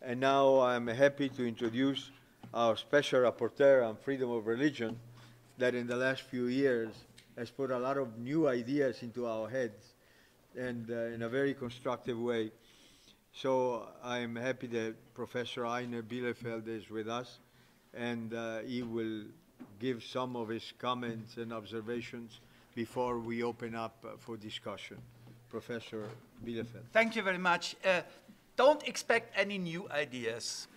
And now I'm happy to introduce our special rapporteur on freedom of religion that in the last few years has put a lot of new ideas into our heads and in a very constructive way. So I'm happy that Professor Heiner Bielefeldt is with us, and he will give some of his comments and observations before we open up for discussion. Professor Bielefeldt. Thank you very much. Don't expect any new ideas.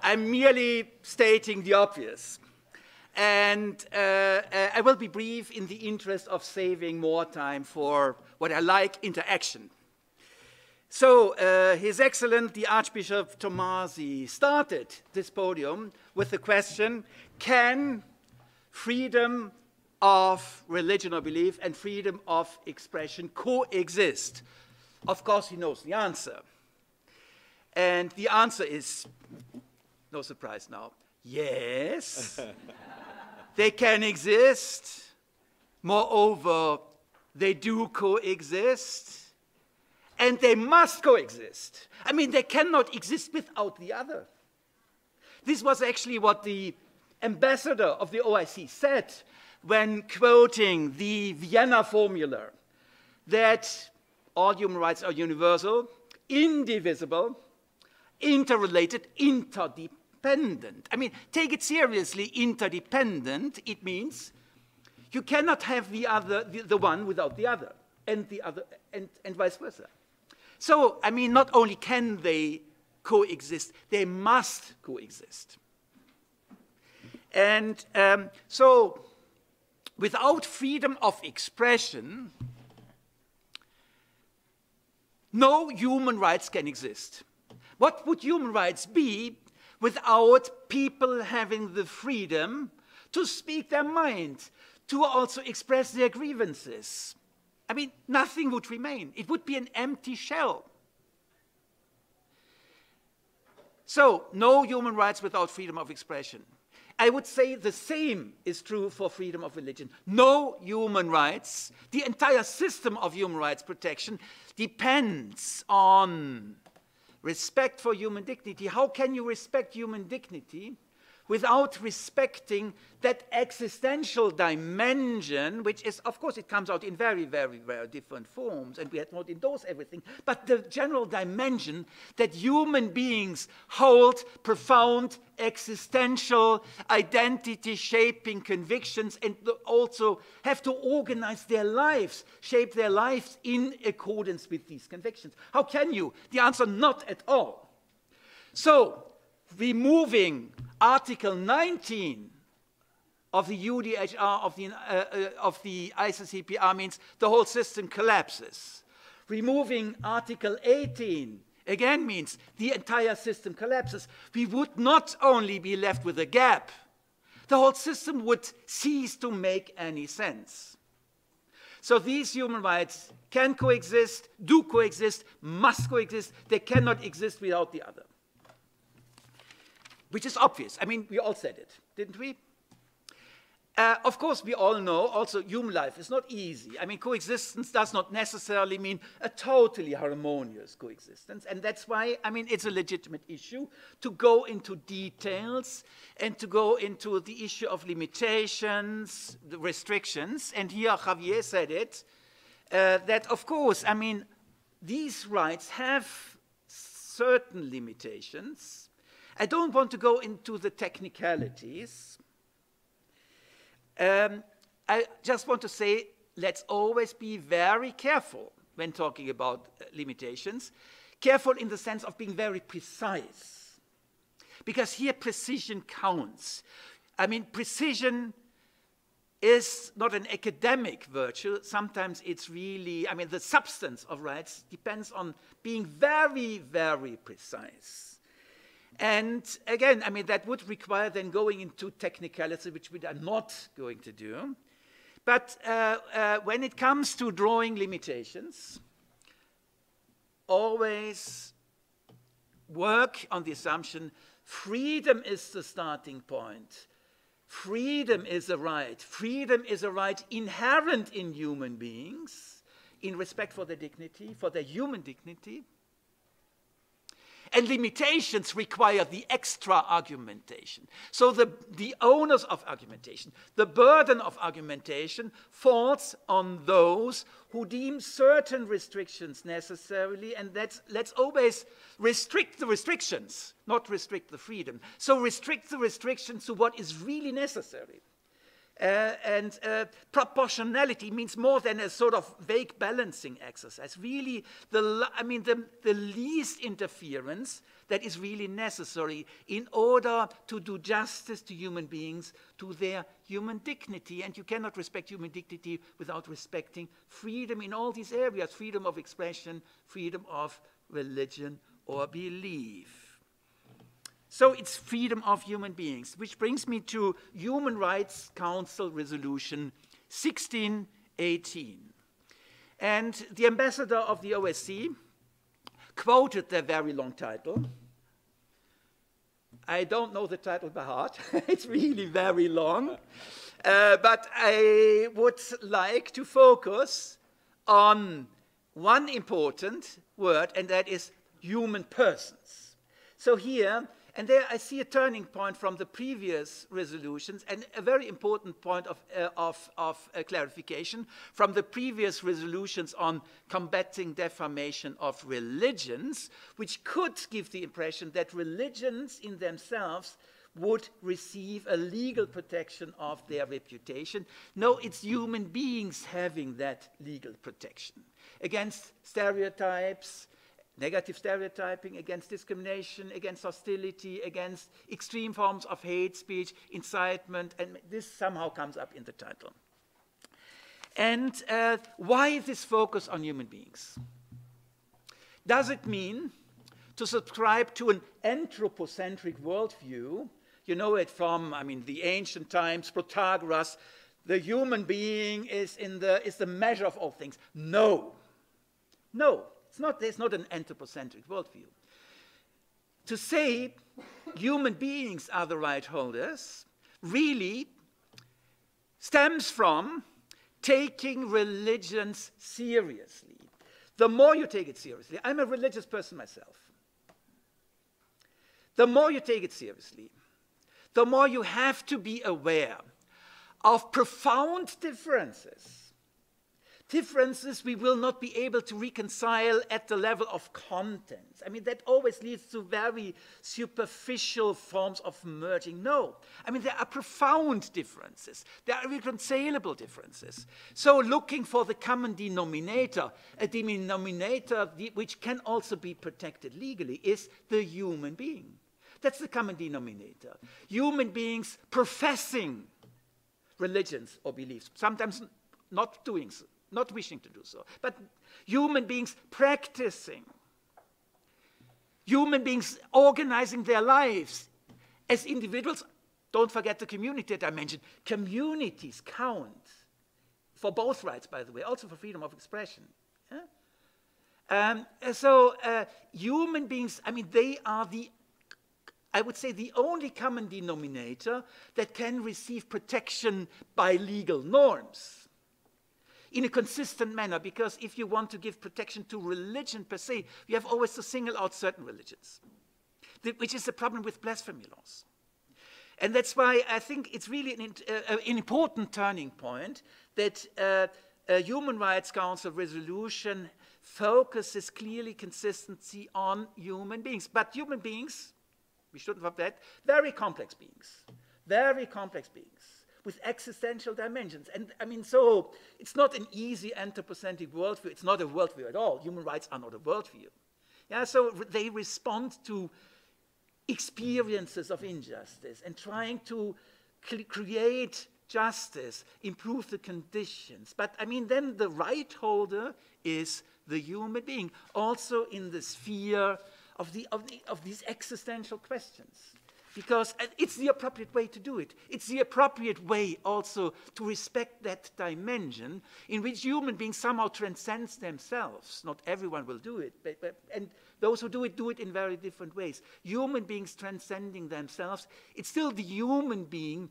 I'm merely stating the obvious. And I will be brief in the interest of saving more time for what I like, interaction. So, His Excellency the Archbishop Tomasi started this podium with the question, can freedom of religion or belief and freedom of expression coexist? Of course, he knows the answer. And the answer is, no surprise now, yes, they can exist. Moreover, they do coexist. And they must coexist. I mean, they cannot exist without the other. This was actually what the ambassador of the OIC said when quoting the Vienna formula, that all human rights are universal, indivisible, interrelated, interdependent. I mean, take it seriously, interdependent. It means you cannot have the other, the one without the other, and the other, and vice versa. So, I mean, not only can they coexist, they must coexist. And so, without freedom of expression, no human rights can exist. What would human rights be without people having the freedom to speak their mind, to also express their grievances? I mean, nothing would remain. It would be an empty shell. So, no human rights without freedom of expression. I would say the same is true for freedom of religion. No human rights, the entire system of human rights protection depends on respect for human dignity. How can you respect human dignity without respecting that existential dimension, which is, of course, it comes out in very, very, very different forms, and we had not endorsed everything, but the general dimension that human beings hold profound existential identity-shaping convictions and also have to organize their lives, shape their lives in accordance with these convictions. How can you? The answer, not at all. So, removing Article 19 of the UDHR of the ICCPR means the whole system collapses. Removing Article 18 again means the entire system collapses. We would not only be left with a gap, the whole system would cease to make any sense. So these human rights can coexist, do coexist, must coexist. They cannot exist without the other. Which is obvious. I mean, we all said it, didn't we? Of course, we all know also human life is not easy. I mean, coexistence does not necessarily mean a totally harmonious coexistence. And that's why, I mean, it's a legitimate issue to go into details and to go into the issue of limitations, the restrictions. And here Javier said it, that of course, I mean, these rights have certain limitations. I don't want to go into the technicalities. I just want to say, let's always be very careful when talking about limitations. Careful in the sense of being very precise. Because here precision counts. I mean, precision is not an academic virtue. Sometimes it's really, I mean, the substance of rights depends on being very, very precise. And again, I mean, that would require then going into technicality, which we are not going to do. But when it comes to drawing limitations, always work on the assumption freedom is the starting point. Freedom is a right. Freedom is a right inherent in human beings, in respect for their dignity, for their human dignity. And limitations require the extra argumentation. So the onus of argumentation, the burden of argumentation falls on those who deem certain restrictions necessarily, and let's always restrict the restrictions, not restrict the freedom. So restrict the restrictions to what is really necessary. And proportionality means more than a sort of vague balancing exercise. Really, the least interference that is really necessary in order to do justice to human beings, to their human dignity. And you cannot respect human dignity without respecting freedom in all these areas: freedom of expression, freedom of religion or belief. So it's freedom of human beings, which brings me to Human Rights Council Resolution 1618. And the ambassador of the OSCE quoted their very long title. I don't know the title by heart. It's really very long. But I would like to focus on one important word, and that is human persons. So here, and there I see a turning point from the previous resolutions, and a very important point of clarification from the previous resolutions on combating defamation of religions, which could give the impression that religions in themselves would receive a legal protection of their reputation. No, it's human beings having that legal protection against stereotypes, negative stereotyping, against discrimination, against hostility, against extreme forms of hate speech, incitement, and this somehow comes up in the title. And why this focus on human beings? Does it mean to subscribe to an anthropocentric worldview? You know it from, the ancient times, Protagoras, the human being is the measure of all things. No. No. There's not an anthropocentric worldview. To say human beings are the right holders really stems from taking religions seriously. The more you take it seriously, I'm a religious person myself. The more you take it seriously, the more you have to be aware of profound differences. Differences we will not be able to reconcile at the level of contents. That always leads to very superficial forms of merging. No, there are profound differences. There are irreconcilable differences. So looking for the common denominator, a denominator which can also be protected legally, is the human being. That's the common denominator. Human beings professing religions or beliefs, sometimes not doing so, not wishing to do so, but human beings practicing, human beings organizing their lives as individuals. Don't forget the community dimension. Communities count for both rights, by the way, also for freedom of expression. Yeah? Human beings, they are I would say the only common denominator that can receive protection by legal norms in a consistent manner, because if you want to give protection to religion per se, you have always to single out certain religions, which is the problem with blasphemy laws. And that's why I think it's really an important turning point that a Human Rights Council resolution focuses clearly consistency on human beings. But human beings, we shouldn't forget, very complex beings, with existential dimensions. And so it's not an easy anthropocentric worldview. It's not a worldview at all. Human rights are not a worldview. Yeah, so they respond to experiences of injustice and trying to create justice, improve the conditions. But then the right holder is the human being, also in the sphere of these existential questions. Because it's the appropriate way to do it. It's the appropriate way also to respect that dimension in which human beings somehow transcend themselves. Not everyone will do it, and those who do it in very different ways. Human beings transcending themselves, it's still the human being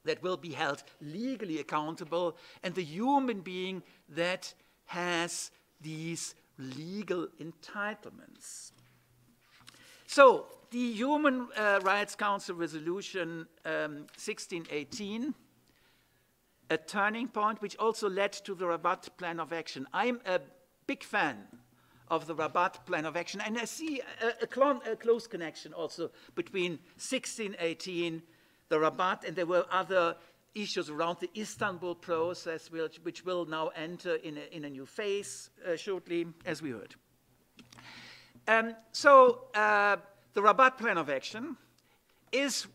that will be held legally accountable, and the human being that has these legal entitlements. So, the Human Rights Council Resolution 1618, a turning point which also led to the Rabat Plan of Action. I'm a big fan of the Rabat Plan of Action, and I see a close connection also between 1618, the Rabat, and there were other issues around the Istanbul process, which will now enter in a new phase shortly, as we heard. The Rabat Plan of Action is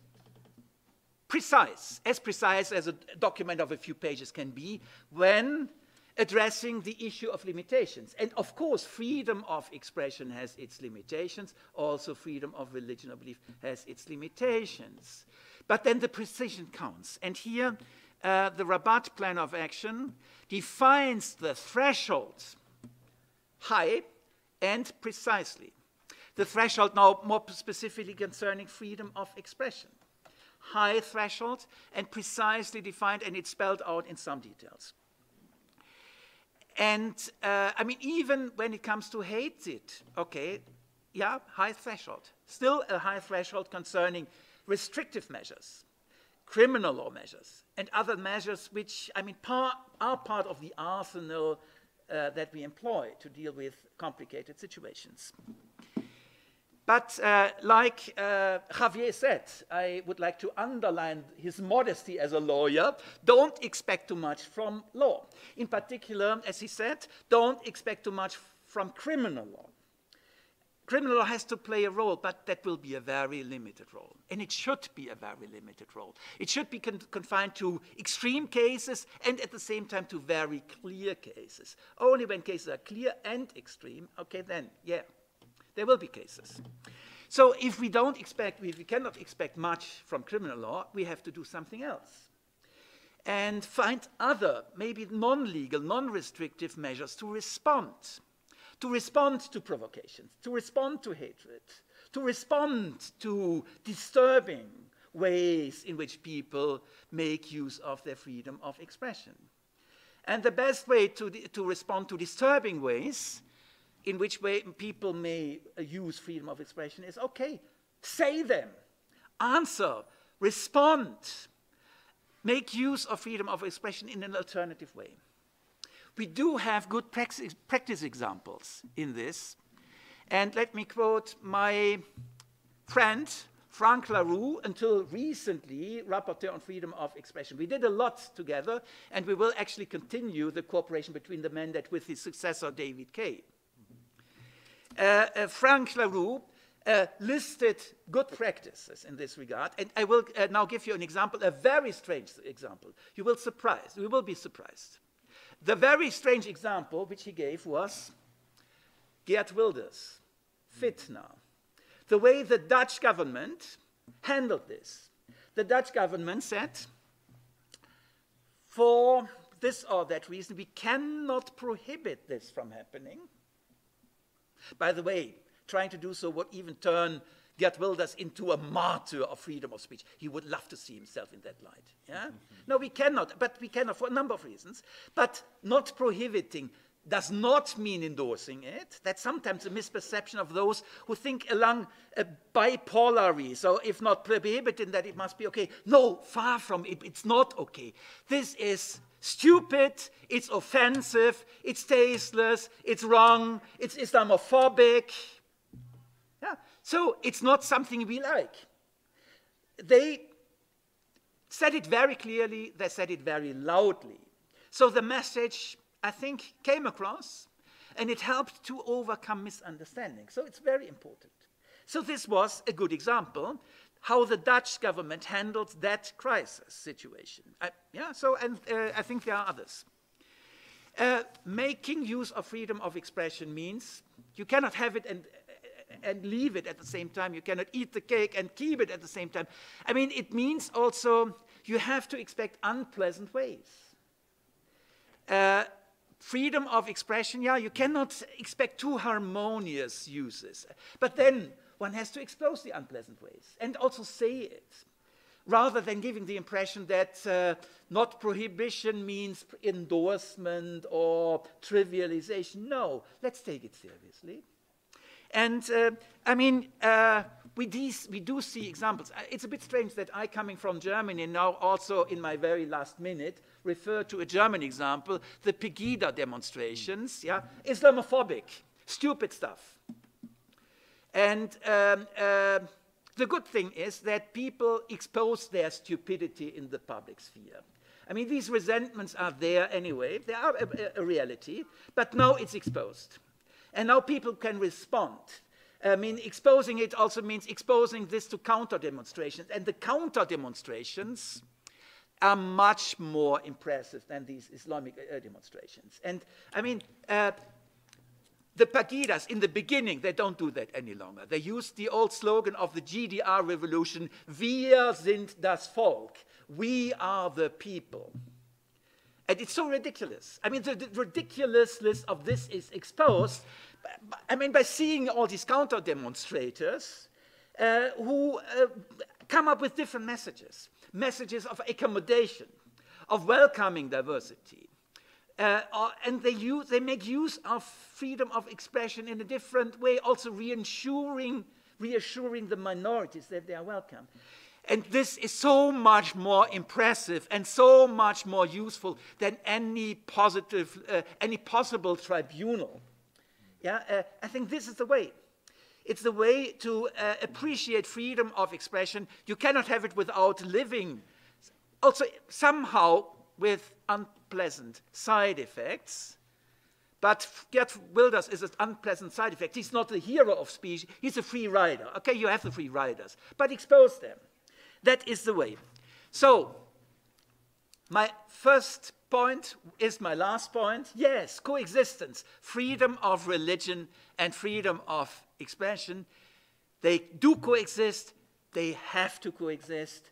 precise as a document of a few pages can be when addressing the issue of limitations. And of course, freedom of expression has its limitations. Also, freedom of religion or belief has its limitations. But then the precision counts. And here, the Rabat Plan of Action defines the threshold high and precisely. The threshold now more specifically concerning freedom of expression. High threshold and precisely defined, and it's spelled out in some details. And I mean, even when it comes to hate, okay, yeah, high threshold. Still a high threshold concerning restrictive measures, criminal law measures, and other measures which, I mean, are part of the arsenal that we employ to deal with complicated situations. But like Javier said, I would like to underline his modesty as a lawyer. Don't expect too much from law. In particular, as he said, don't expect too much from criminal law. Criminal law has to play a role, but that will be a very limited role. And it should be a very limited role. It should be confined to extreme cases and at the same time to very clear cases. Only when cases are clear and extreme, okay, then, yeah. There will be cases. So if we cannot expect much from criminal law, we have to do something else. And find other, maybe non-legal, non-restrictive measures to respond to provocations, to respond to hatred, to respond to disturbing ways in which people make use of their freedom of expression. And the best way to respond to disturbing ways in which way people may use freedom of expression is, okay, say them, answer, respond, make use of freedom of expression in an alternative way. We do have good practice examples in this. And let me quote my friend, Frank LaRue, until recently, rapporteur on freedom of expression. We did a lot together, and we will actually continue the cooperation between the mandate with his successor, David Kay. Frank LaRue listed good practices in this regard, and I will now give you an example, a very strange example. You will be surprised. The very strange example which he gave was Geert Wilders, fitna. The way the Dutch government handled this. The Dutch government said, for this or that reason, we cannot prohibit this from happening. By the way, trying to do so would even turn Geert Wilders into a martyr of freedom of speech. He would love to see himself in that light. Yeah? No, we cannot, but we cannot for a number of reasons. But not prohibiting does not mean endorsing it. That's sometimes a misperception of those who think along a bipolary. So if not prohibited, that it must be okay. No, far from it. It's not okay. This is stupid, it's offensive, it's tasteless, it's wrong, it's Islamophobic. Yeah. So it's not something we like. They said it very clearly, they said it very loudly. So the message, I think, came across, and it helped to overcome misunderstanding. So it's very important. So this was a good example how the Dutch government handled that crisis situation. I think there are others. Making use of freedom of expression means you cannot have it and leave it at the same time. You cannot eat the cake and keep it at the same time. I mean, it means also you have to expect unpleasant ways. Freedom of expression, yeah, you cannot expect too harmonious uses. But then one has to expose the unpleasant ways and also say it, rather than giving the impression that not prohibition means endorsement or trivialization. No, let's take it seriously. And I mean, we do see examples. It's a bit strange that I, coming from Germany, now also in my very last minute, refer to a German example, the Pegida demonstrations, yeah, Islamophobic, stupid stuff. And the good thing is that people expose their stupidity in the public sphere. I mean, these resentments are there anyway. They are a reality, but now it's exposed. And now people can respond. I mean, exposing it also means exposing this to counter-demonstrations. And the counter-demonstrations are much more impressive than these Islamic demonstrations. And I mean, the Pagidas, in the beginning, they don't do that any longer. They use the old slogan of the GDR revolution, Wir sind das Volk. We are the people. And it's so ridiculous. I mean, the ridiculousness of this is exposed, I mean, by seeing all these counter-demonstrators who come up with different messages. Messages of accommodation, of welcoming diversity. And they make use of freedom of expression in a different way, also reassuring the minorities that they are welcome. And this is so much more impressive and so much more useful than any possible tribunal. Yeah, I think this is the way. It's the way to appreciate freedom of expression. You cannot have it without living, also somehow with unpleasant side effects. But Geert Wilders is an unpleasant side effect. He's not the hero of speech. He's a free rider. Okay, you have the free riders, but expose them. That is the way. So, my first point is my last point. Yes, coexistence, freedom of religion and freedom of expression. They do coexist. They have to coexist.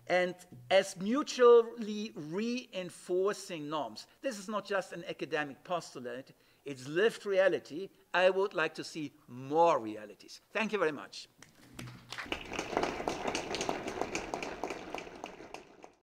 And as mutually reinforcing norms. This is not just an academic postulate. It's lived reality. I would like to see more realities. Thank you very much.